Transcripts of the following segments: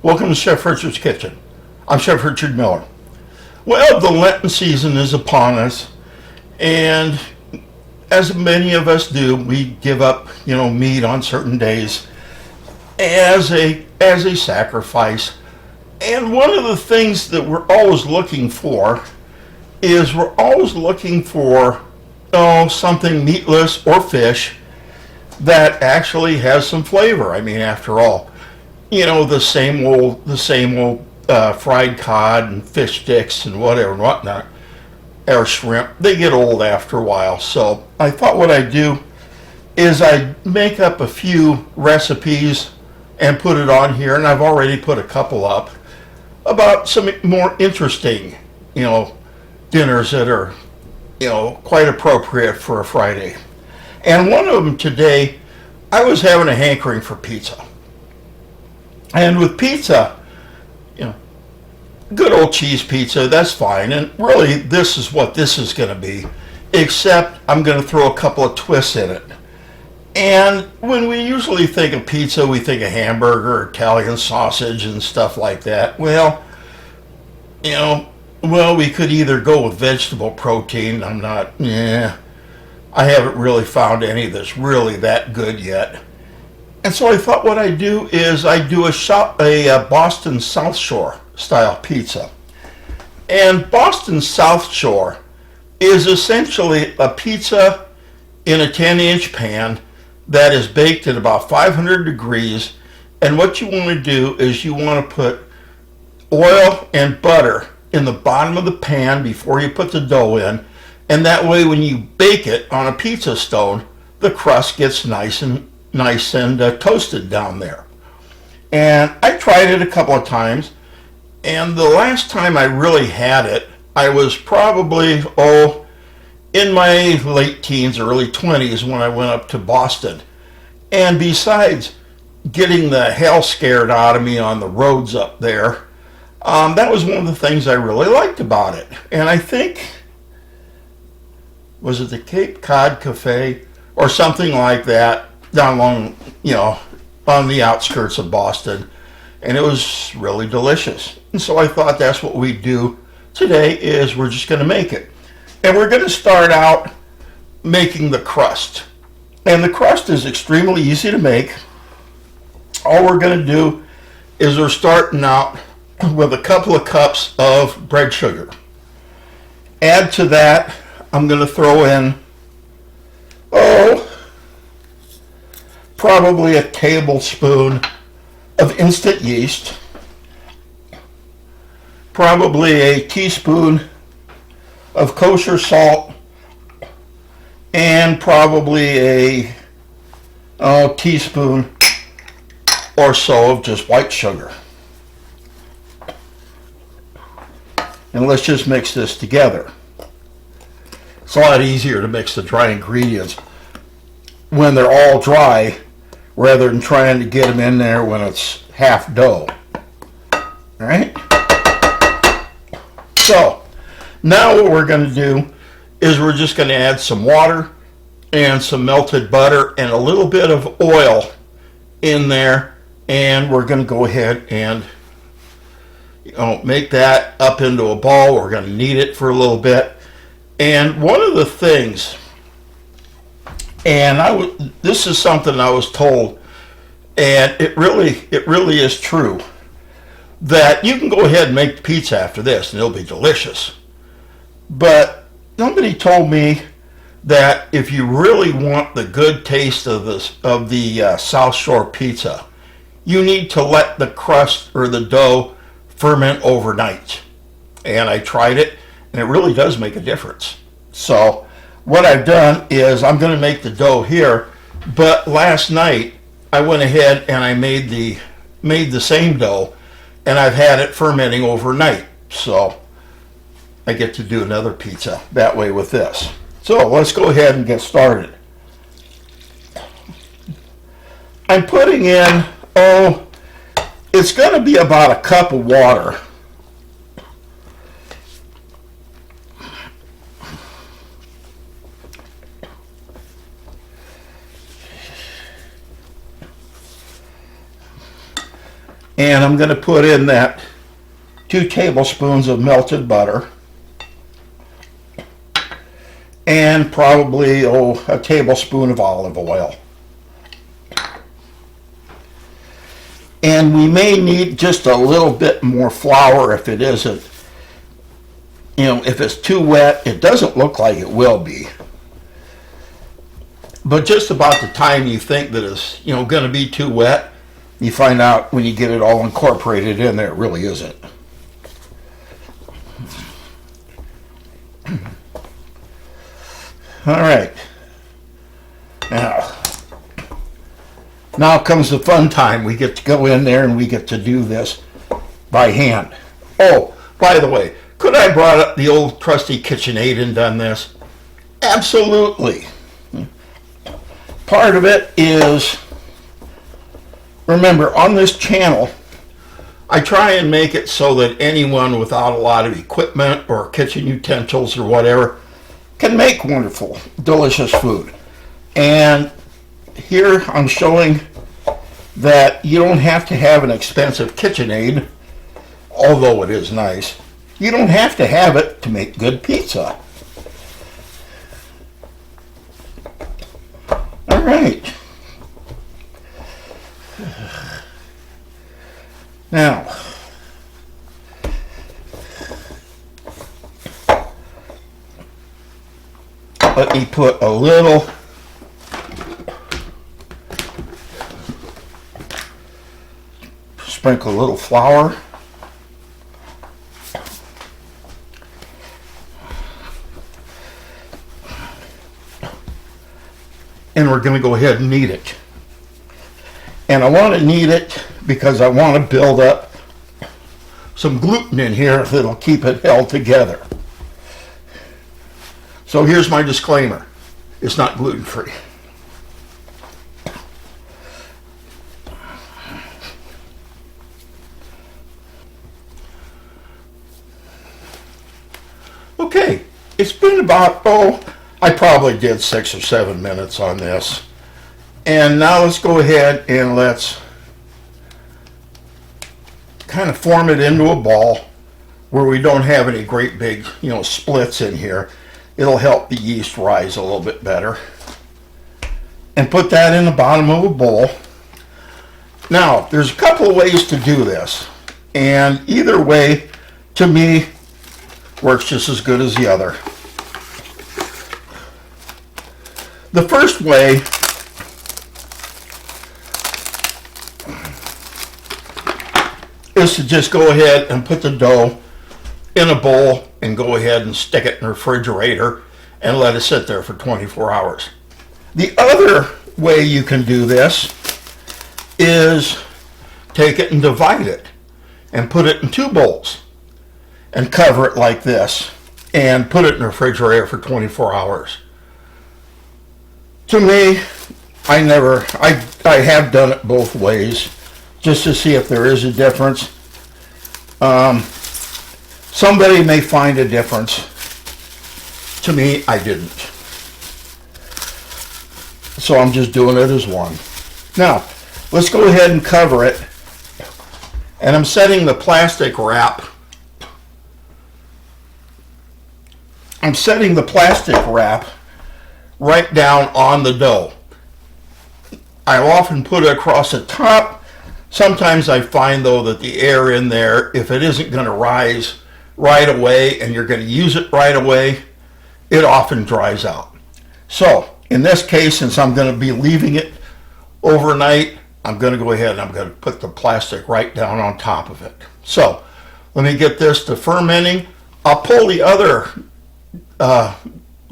Welcome to Chef Richard's Kitchen. I'm Chef Richard Miller. Well, the Lenten season is upon us, and as many of us do, we give up, meat on certain days as a sacrifice. And one of the things that we're always looking for is something meatless or fish that actually has some flavor. I mean, after all, the same old fried cod and fish sticks and whatever and whatnot, or shrimp, they get old after a while. So I thought what I'd do is I'd make up a few recipes and put it on here, and I've already put a couple up about some more interesting, dinners that are, quite appropriate for a Friday. And one of them today, I was having a hankering for pizza. And with pizza, good old cheese pizza, that's fine. And really, this is what this is going to be, except I'm going to throw a couple of twists in it. And when we usually think of pizza, we think of hamburger, Italian sausage, and stuff like that. Well, we could either go with vegetable protein. I haven't really found any that's really that good yet. And so I thought what I'd do is I'd do a Boston South Shore style pizza. And Boston South Shore is essentially a pizza in a 10-inch pan that is baked at about 500 degrees. And what you want to do is you want to put oil and butter in the bottom of the pan before you put the dough in. And that way when you bake it on a pizza stone, the crust gets nice and toasted down there. And I tried it a couple of times, and the last time I really had it, I was probably, in my late teens, early 20s when I went up to Boston. And besides getting the hell scared out of me on the roads up there, that was one of the things I really liked about it. And I think, was it the Cape Cod Cafe or something like that, down along, on the outskirts of Boston, and it was really delicious. And so I thought that's what we do today, is we're just going to make it. And we're going to start out making the crust. And the crust is extremely easy to make. All we're going to do is we're starting out with a couple of cups of bread sugar. Add to that, I'm going to throw in, probably a tablespoon of instant yeast, probably a teaspoon of kosher salt, and probably a teaspoon or so of just white sugar. And let's just mix this together. It's a lot easier to mix the dry ingredients when they're all dry, rather than trying to get them in there when it's half dough. All right? So, now what we're going to do is we're just going to add some water and some melted butter and a little bit of oil in there, and we're going to go ahead and make that up into a ball. We're going to knead it for a little bit. And one of the things, and this is something I was told, and it really is true, that you can go ahead and make pizza after this and it'll be delicious. But somebody told me that if you really want the good taste of the South Shore pizza, you need to let the crust or the dough ferment overnight. And I tried it, and it really does make a difference. So what I've done is I'm going to make the dough here, but last night I went ahead and I made the same dough, and I've had it fermenting overnight. So I get to do another pizza that way with this. So let's go ahead and get started. I'm putting in, it's going to be about a cup of water. And I'm going to put in that 2 tablespoons of melted butter and probably a tablespoon of olive oil. And we may need just a little bit more flour if it isn't, if it's too wet. It doesn't look like it will be. But just about the time you think that it's, going to be too wet, you find out when you get it all incorporated in there, it really isn't. All right. Now comes the fun time. We get to go in there and we get to do this by hand. Oh, by the way, could I brought up the old trusty KitchenAid and done this? Absolutely. Part of it is, remember, on this channel, I try and make it so that anyone without a lot of equipment or kitchen utensils or whatever can make wonderful, delicious food. And here I'm showing that you don't have to have an expensive KitchenAid, although it is nice. You don't have to have it to make good pizza. All right. Now, let me put a little sprinkle a little flour. And we're going to go ahead and knead it. And I want to knead it because I want to build up some gluten in here that'll keep it held together. So here's my disclaimer. It's not gluten-free. Okay, it's been about, I probably did 6 or 7 minutes on this. And now let's go ahead and let's kind of form it into a ball where we don't have any great big, splits in here. It'll help the yeast rise a little bit better. And put that in the bottom of a bowl. Now, there's a couple of ways to do this. And either way, to me, works just as good as the other. The first way is to just go ahead and put the dough in a bowl and go ahead and stick it in the refrigerator and let it sit there for 24 hours. The other way you can do this is take it and divide it and put it in 2 bowls and cover it like this and put it in the refrigerator for 24 hours. To me, I have done it both ways just to see if there is a difference. Somebody may find a difference. To me, I didn't. So I'm just doing it as one. Now, let's go ahead and cover it. And I'm setting the plastic wrap. I'm setting the plastic wrap right down on the dough. I often put it across the top. Sometimes I find, though, that the air in there, if it isn't going to rise right away and you're going to use it right away, it often dries out. So, in this case, since I'm going to be leaving it overnight, I'm going to go ahead and I'm going to put the plastic right down on top of it. So, let me get this to fermenting. I'll pull the other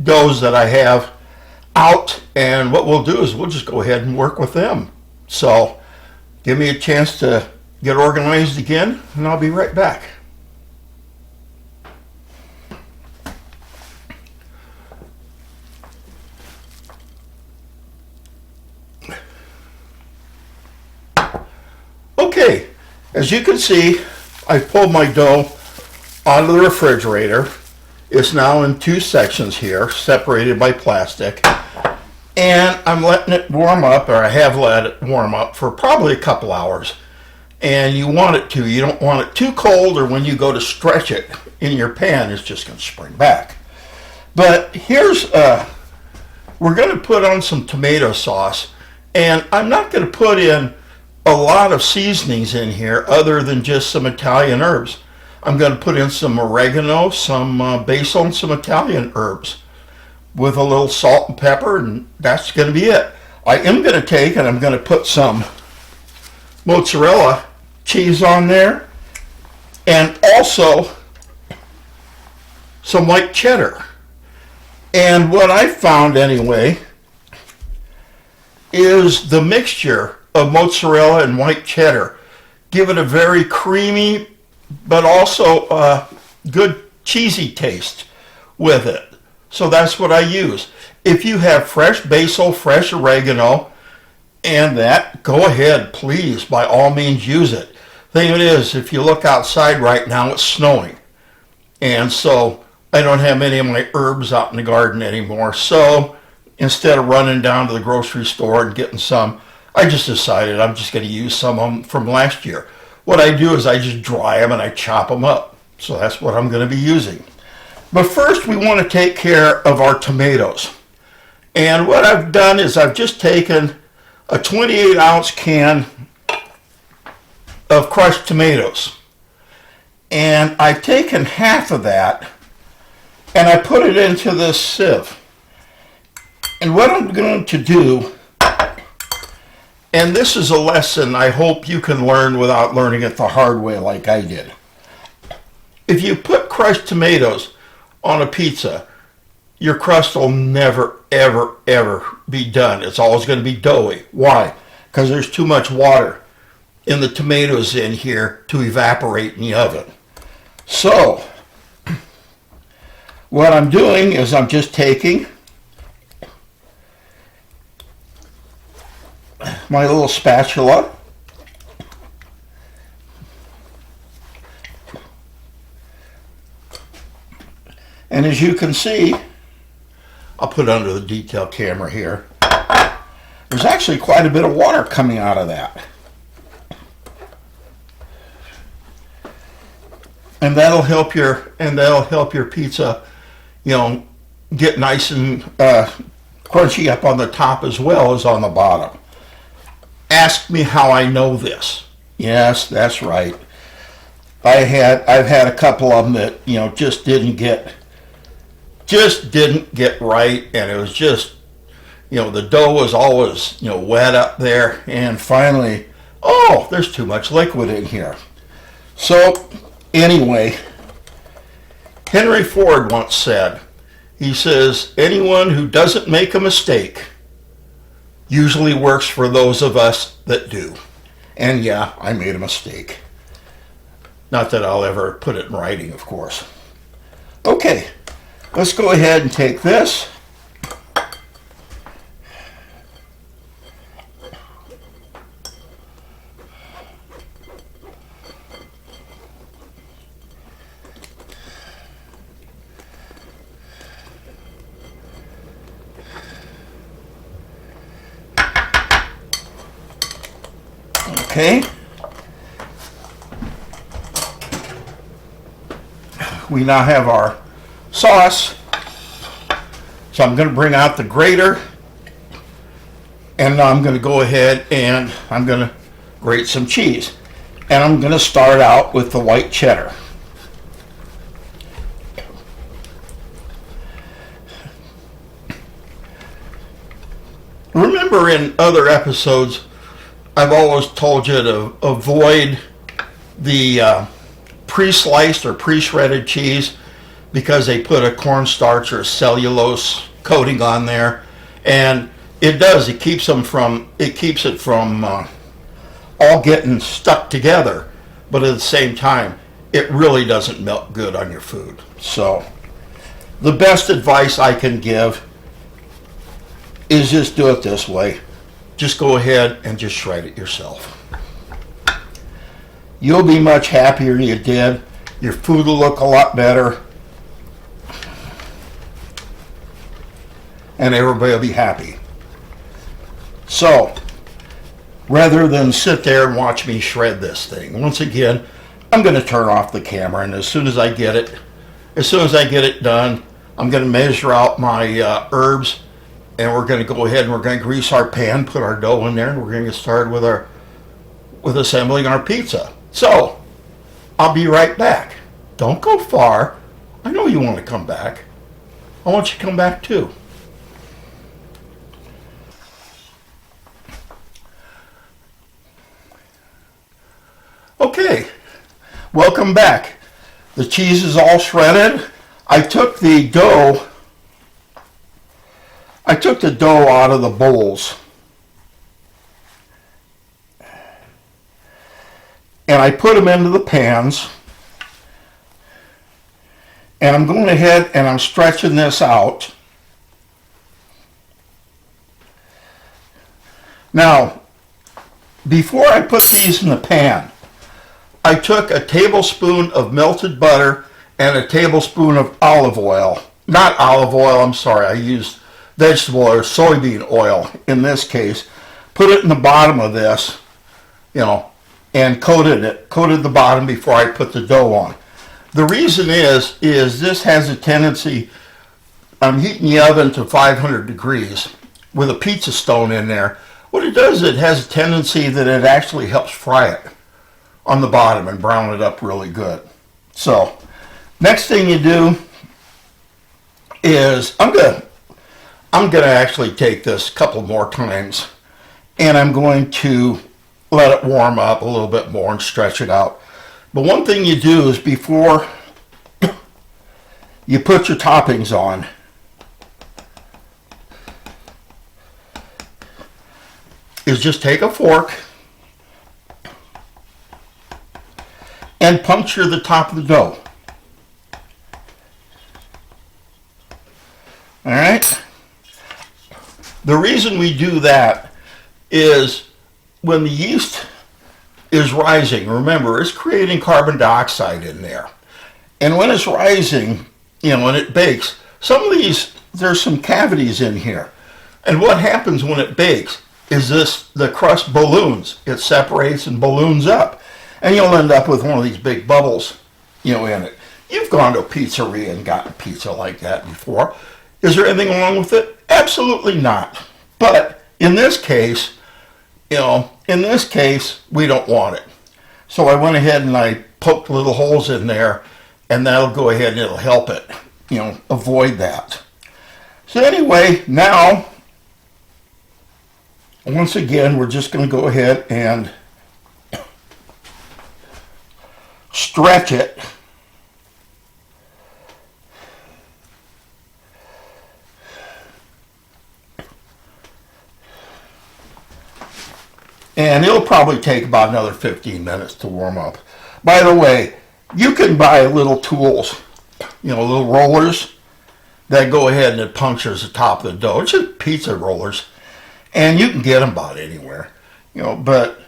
doughs that I have out, and what we'll do is we'll just go ahead and work with them. So give me a chance to get organized again, and I'll be right back. Okay, as you can see, I've pulled my dough out of the refrigerator. It's now in 2 sections here, separated by plastic. And I'm letting it warm up, or I have let it warm up for probably a couple hours. And you want it to. You don't want it too cold, or when you go to stretch it in your pan, it's just going to spring back. But we're going to put on some tomato sauce, and I'm not going to put in a lot of seasonings in here other than just some Italian herbs. I'm going to put in some oregano, some basil, and some Italian herbs with a little salt and pepper, and that's going to be it. I am going to take and I'm going to put some mozzarella cheese on there, and also some white cheddar. And what I found anyway is the mixture of mozzarella and white cheddar give it a very creamy but also good cheesy taste with it. So that's what I use. If you have fresh basil, fresh oregano, and that, go ahead, please, by all means use it. Thing it is, if you look outside right now, it's snowing. And so I don't have any of my herbs out in the garden anymore. So instead of running down to the grocery store and getting some, I just decided I'm just going to use some of them from last year. What I do is I just dry them and I chop them up. So that's what I'm going to be using. But first we want to take care of our tomatoes. And what I've done is I've just taken a 28-ounce can of crushed tomatoes. And I've taken half of that and I put it into this sieve. And what I'm going to do, and this is a lesson I hope you can learn without learning it the hard way like I did. If you put crushed tomatoes on a pizza, your crust will never, ever, ever be done. It's always going to be doughy. Why? Because there's too much water in the tomatoes in here to evaporate in the oven. So, what I'm doing is I'm just taking my little spatula and as you can see, I'll put it under the detail camera here, there's actually quite a bit of water coming out of that. And that'll help your pizza, get nice and crunchy up on the top as well as on the bottom. Ask me how I know this. Yes, that's right. I've had a couple of them that just didn't get right, and it was just the dough was always wet up there, and finally, there's too much liquid in here. So anyway, Henry Ford once said, he says, anyone who doesn't make a mistake usually works for those of us that do. And yeah, I made a mistake. Not that I'll ever put it in writing, of course. Okay, let's go ahead and take this. Okay. We now have our sauce. So I'm going to bring out the grater, and now I'm going to go ahead and I'm going to grate some cheese. And I'm going to start out with the white cheddar. Remember, in other episodes, I've always told you to avoid the pre-sliced or pre-shredded cheese because they put a cornstarch or a cellulose coating on there, and it keeps it from all getting stuck together, but at the same time it really doesn't melt good on your food. So the best advice I can give is just do it this way. Just go ahead and just shred it yourself. You'll be much happier you did. Your food will look a lot better. And everybody will be happy. So, rather than sit there and watch me shred this thing. Once again, I'm going to turn off the camera, and as soon as I get it done, I'm going to measure out my herbs, and we're going to go ahead and we're going to grease our pan, put our dough in there, and we're going to get started with assembling our pizza. So, I'll be right back. Don't go far. I know you want to come back. I want you to come back too. Okay, welcome back. The cheese is all shredded. I took the dough out of the bowls. And I put them into the pans. And I'm going ahead and I'm stretching this out. Now, before I put these in the pan, I took a tablespoon of melted butter and a tablespoon of olive oil. Not olive oil, I'm sorry, I used vegetable or soybean oil in this case. Put it in the bottom of this, and coated the bottom before I put the dough on. The reason is this has a tendency, I'm heating the oven to 500 degrees with a pizza stone in there. What it does, it has a tendency that it actually helps fry it on the bottom and brown it up really good. So, next thing you do is I'm gonna actually take this a couple more times, and I'm going to let it warm up a little bit more and stretch it out. But one thing you do is before you put your toppings on, is just take a fork and puncture the top of the dough. All right? The reason we do that is when the yeast is rising, remember, it's creating carbon dioxide in there. And when it's rising, when it bakes, some of these, there's some cavities in here. And what happens when it bakes is the crust balloons. It separates and balloons up. And you'll end up with one of these big bubbles, in it. You've gone to a pizzeria and gotten pizza like that before. Is there anything wrong with it? Absolutely not. But in this case, we don't want it. So I went ahead and I poked little holes in there, and that'll go ahead and it'll help it, avoid that. So anyway, now, once again, we're just going to go ahead and stretch it. And it'll probably take about another 15 minutes to warm up. By the way, you can buy little tools, little rollers that go ahead and it punctures the top of the dough. It's just pizza rollers. And you can get them about anywhere. But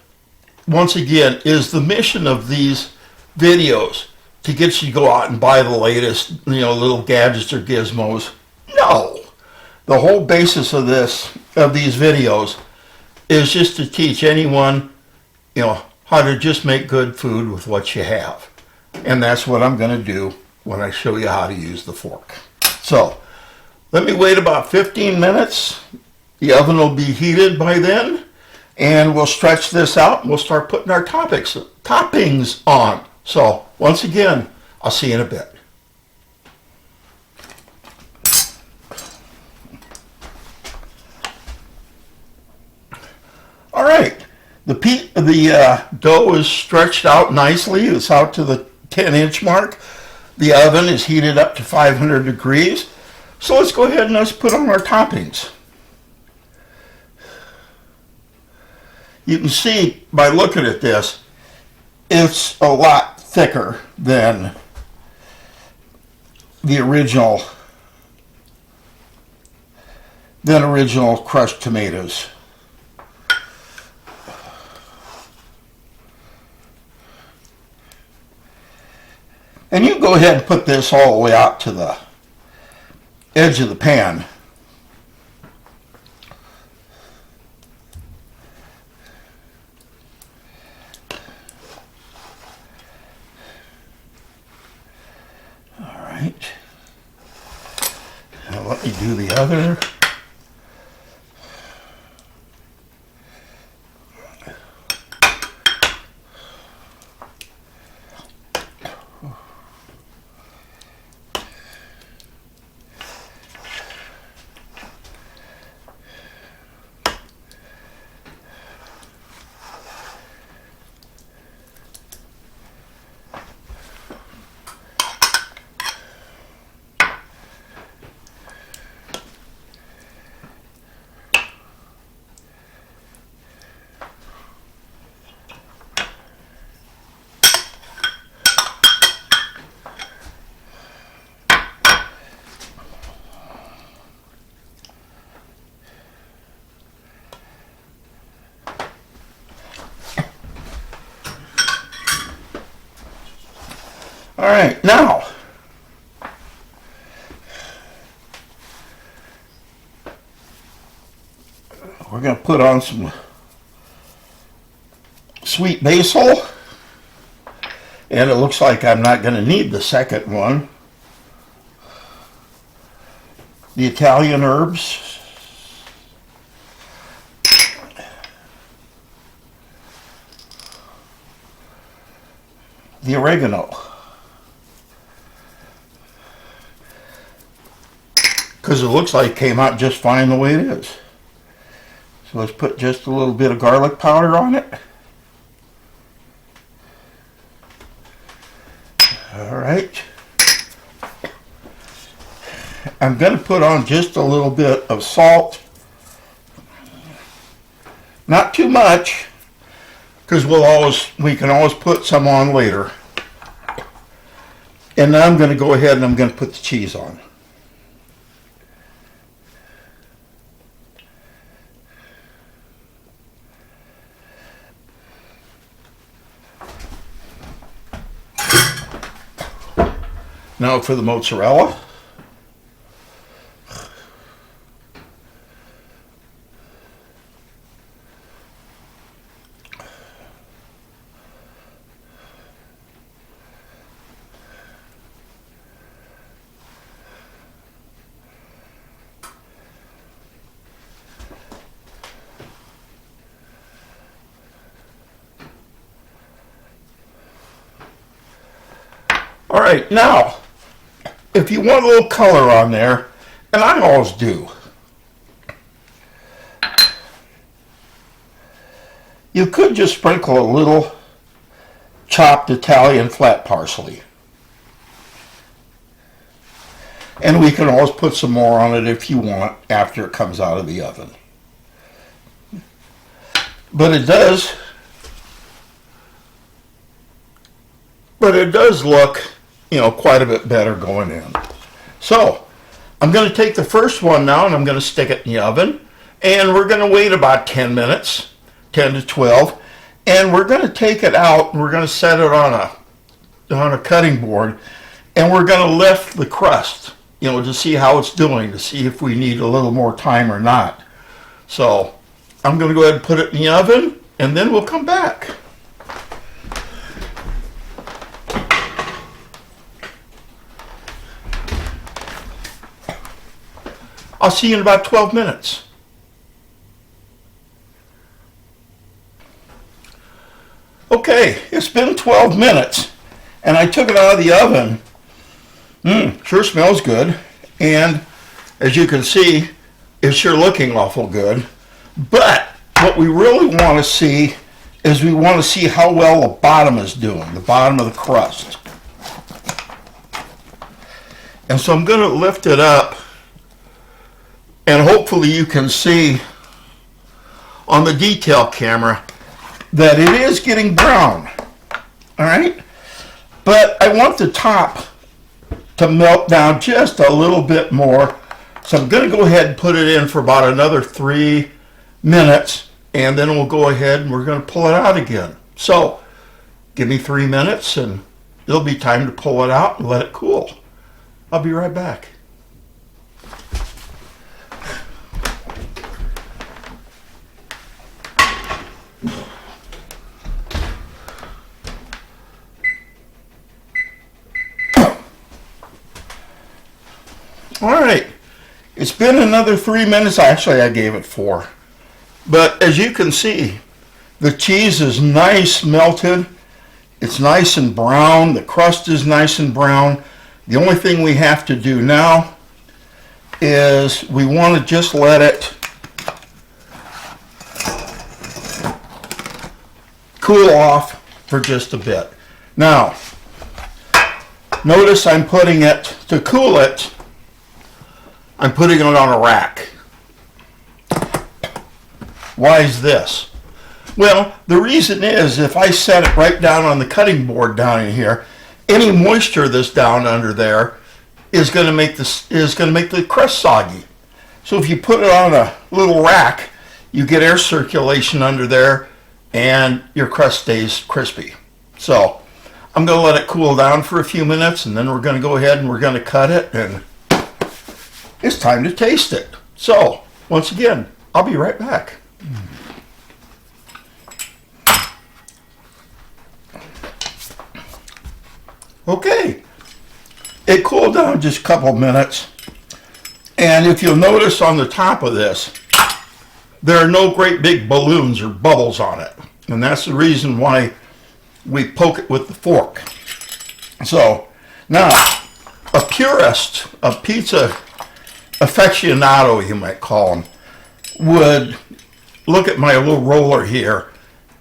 once again, is the mission of these videos to get you to go out and buy the latest, little gadgets or gizmos? No. The whole basis of these videos is just to teach anyone, how to just make good food with what you have. And that's what I'm going to do when I show you how to use the fork. So, let me wait about 15 minutes. The oven will be heated by then, and we'll stretch this out and we'll start putting our toppings on. So, once again, I'll see you in a bit. All right, the dough is stretched out nicely. It's out to the 10-inch mark. The oven is heated up to 500 degrees. So let's go ahead and let's put on our toppings. You can see by looking at this, it's a lot thicker than the original crushed tomatoes. And you can go ahead and put this all the way out to the edge of the pan. let me do the other. All right, now we're going to put on some sweet basil, and it looks like I'm not going to need the second one. The Italian herbs, the oregano, because it looks like it came out just fine the way it is. So let's put just a little bit of garlic powder on it. All right. I'm going to put on just a little bit of salt. Not too much, because we can always put some on later. And now I'm going to go ahead and I'm going to put the cheese on. Now for the mozzarella. All right, now, if you want a little color on there, and I always do, you could just sprinkle a little chopped Italian flat parsley. And we can always put some more on it if you want after it comes out of the oven. But it does look, quite a bit better going in. So I'm going to take the first one now and I'm going to stick it in the oven, and we're going to wait about 10 minutes, 10 to 12, and we're going to take it out and we're going to set it on a cutting board, and we're going to lift the crust, to see how it's doing, to see if we need a little more time or not. So I'm going to go ahead and put it in the oven, and then we'll come back. I'll see you in about 12 minutes. Okay, it's been 12 minutes, and I took it out of the oven. Sure smells good, and as you can see, it's sure looking awful good. But what we really want to see is we want to see how well the bottom is doing, the bottom of the crust. And so I'm going to lift it up, and hopefully you can see on the detail camera that it is getting brown. All right? But I want the top to melt down just a little bit more. So I'm going to go ahead and put it in for about another 3 minutes, and then we'll go ahead and we're going to pull it out again. So give me 3 minutes and it'll be time to pull it out and let it cool. I'll be right back. All right, It's been another 3 minutes. Actually, I gave it 4. But as you can see, the cheese is nice melted. It's nice and brown. The crust is nice and brown. The only thing we have to do now is we want to just let it cool off for just a bit. Now, notice I'm putting it, to cool it, I'm putting it on a rack. Why is this? Well, the reason is if I set it right down on the cutting board down in here, any moisture that's down under there is going to make the crust soggy. So if you put it on a little rack, you get air circulation under there and your crust stays crispy. So I'm going to let it cool down for a few minutes, and then we're going to go ahead and we're going to cut it, and it's time to taste it. So once again, I'll be right back. Okay, it cooled down just a couple minutes, and if you'll notice on the top of this, there are no great big balloons or bubbles on it, and that's the reason why we poke it with the fork. So now, a purist, a pizza aficionado, you might call him, would look at my little roller here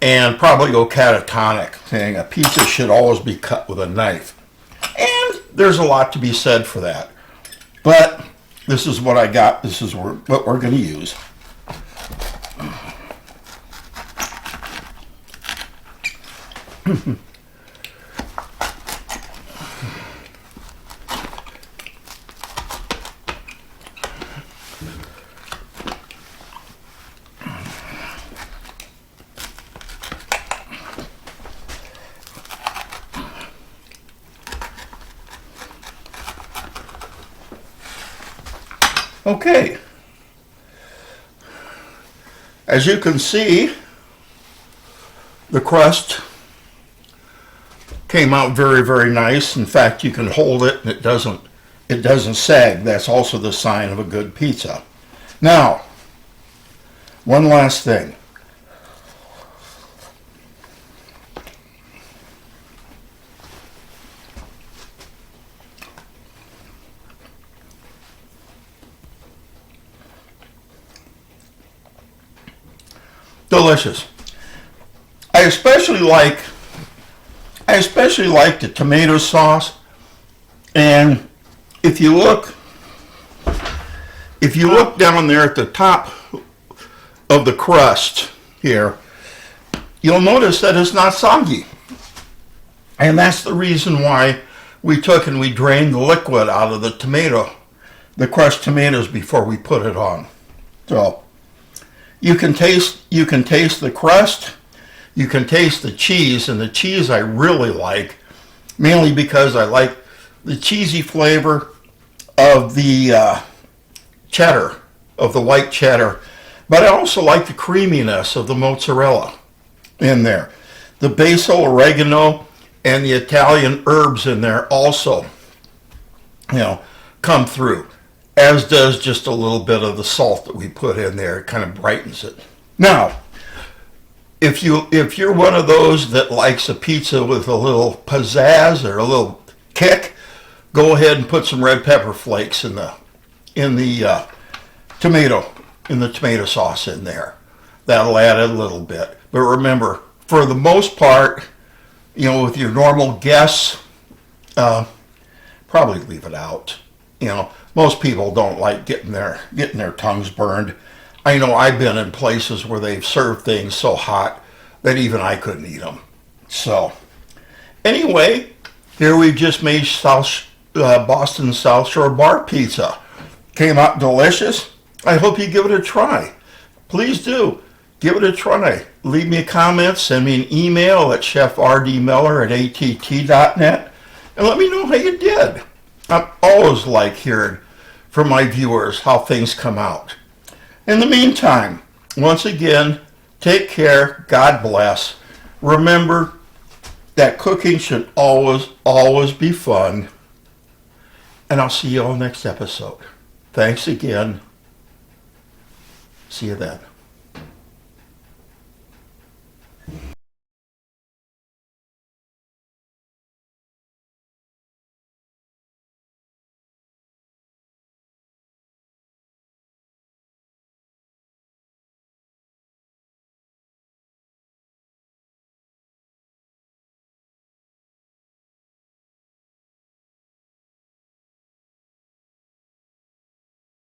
and probably go catatonic, saying a pizza should always be cut with a knife. And there's a lot to be said for that. But this is what I got. This is what we're going to use. Okay, as you can see, the crust came out very, very nice. In fact, you can hold it and it doesn't sag. That's also the sign of a good pizza. Now, one last thing. Delicious. I especially like the tomato sauce, and if you look down there at the top of the crust here, you'll notice that it's not soggy, and that's the reason why we took and we drained the liquid out of the crushed tomatoes before we put it on. So you can taste the crust, you can taste the cheese, and the cheese I really like, mainly because I like the cheesy flavor of the cheddar, of the white cheddar, but I also like the creaminess of the mozzarella in there. The basil, oregano, and the Italian herbs in there also, come through, as does just a little bit of the salt that we put in there. It kind of brightens it. Now, if you're one of those that likes a pizza with a little pizzazz or a little kick, go ahead and put some red pepper flakes in the tomato sauce in there. That'll add a little bit. But remember, for the most part, with your normal guests, probably leave it out. Most people don't like getting their tongues burned. I know I've been in places where they've served things so hot that even I couldn't eat them. So, anyway, here we just made Boston South Shore Bar Pizza. Came out delicious. I hope you give it a try. Please do. Give it a try. Leave me a comment. Send me an email at chefrdmiller@att.net. And let me know how you did. I always like hearing from my viewers how things come out. In the meantime, once again, take care. God bless. Remember that cooking should always, always be fun. And I'll see you all next episode. Thanks again. See you then.